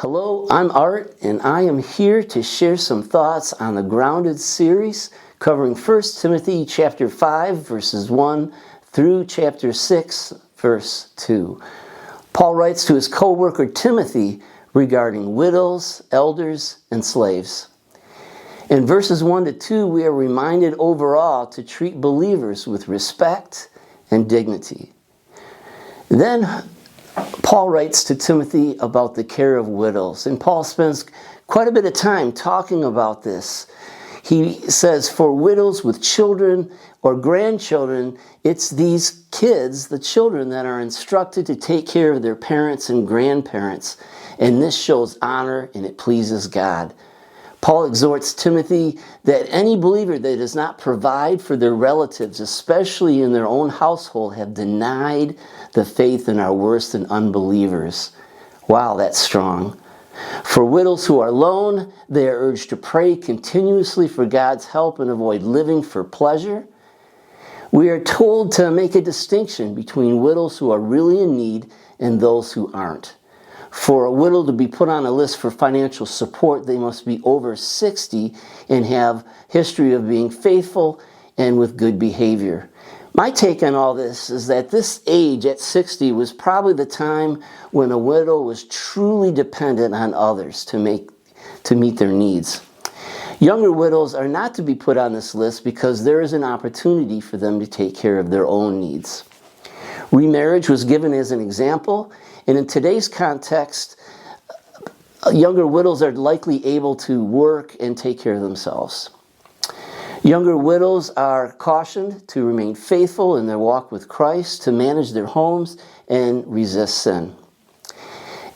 Hello, I'm Art, and I am here to share some thoughts on the Grounded series covering 1 Timothy chapter 5, verses 1 through chapter 6, verse 2. Paul writes to his co-worker Timothy regarding widows, elders, and slaves. In verses 1 to 2, we are reminded overall to treat believers with respect and dignity. Then Paul writes to Timothy about the care of widows, and Paul spends quite a bit of time talking about this. He says, for widows with children or grandchildren, it's these kids, the children, that are instructed to take care of their parents and grandparents, and this shows honor and it pleases God. Paul exhorts Timothy that any believer that does not provide for their relatives, especially in their own household, have denied the faith and are worse than unbelievers. Wow, that's strong. For widows who are alone, they are urged to pray continuously for God's help and avoid living for pleasure. We are told to make a distinction between widows who are really in need and those who aren't. For a widow to be put on a list for financial support, they must be over 60 and have history of being faithful and with good behavior. My take on all this is that this age at 60 was probably the time when a widow was truly dependent on others to meet their needs. Younger widows are not to be put on this list because there is an opportunity for them to take care of their own needs. Remarriage was given as an example, and in today's context, younger widows are likely able to work and take care of themselves. Younger widows are cautioned to remain faithful in their walk with Christ, to manage their homes, and resist sin.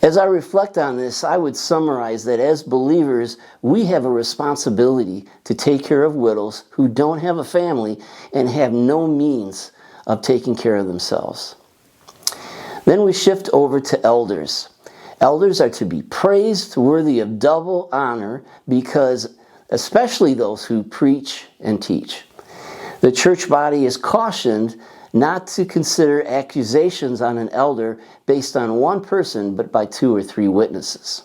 As I reflect on this, I would summarize that as believers, we have a responsibility to take care of widows who don't have a family and have no means of taking care of themselves. Then we shift over to elders. Elders are to be praised, worthy of double honor, because especially those who preach and teach. The church body is cautioned not to consider accusations on an elder based on one person, but by 2 or 3 witnesses.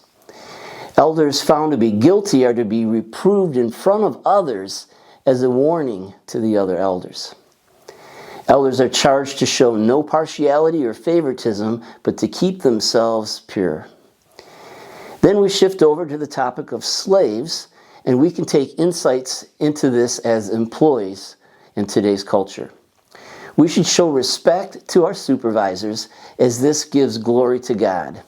Elders found to be guilty are to be reproved in front of others as a warning to the other elders. Elders are charged to show no partiality or favoritism, but to keep themselves pure. Then we shift over to the topic of slaves, and we can take insights into this as employees in today's culture. We should show respect to our supervisors, as this gives glory to God.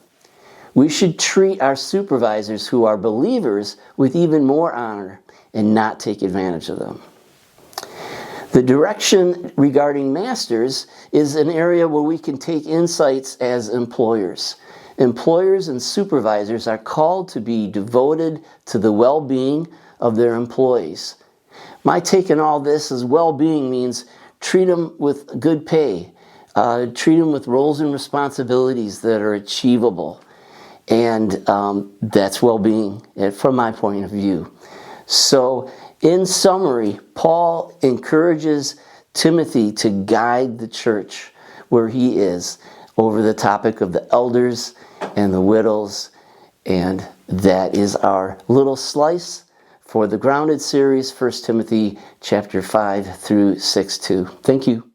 We should treat our supervisors who are believers with even more honor and not take advantage of them. The direction regarding masters is an area where we can take insights as employers. Employers and supervisors are called to be devoted to the well-being of their employees. My take on all this is well-being means treat them with good pay, treat them with roles and responsibilities that are achievable, and that's well-being from my point of view. So, in summary, Paul encourages Timothy to guide the church where he is over the topic of the elders and the widows, and that is our little slice for the Grounded series, 1 Timothy chapter 5 through 6:2. Thank you.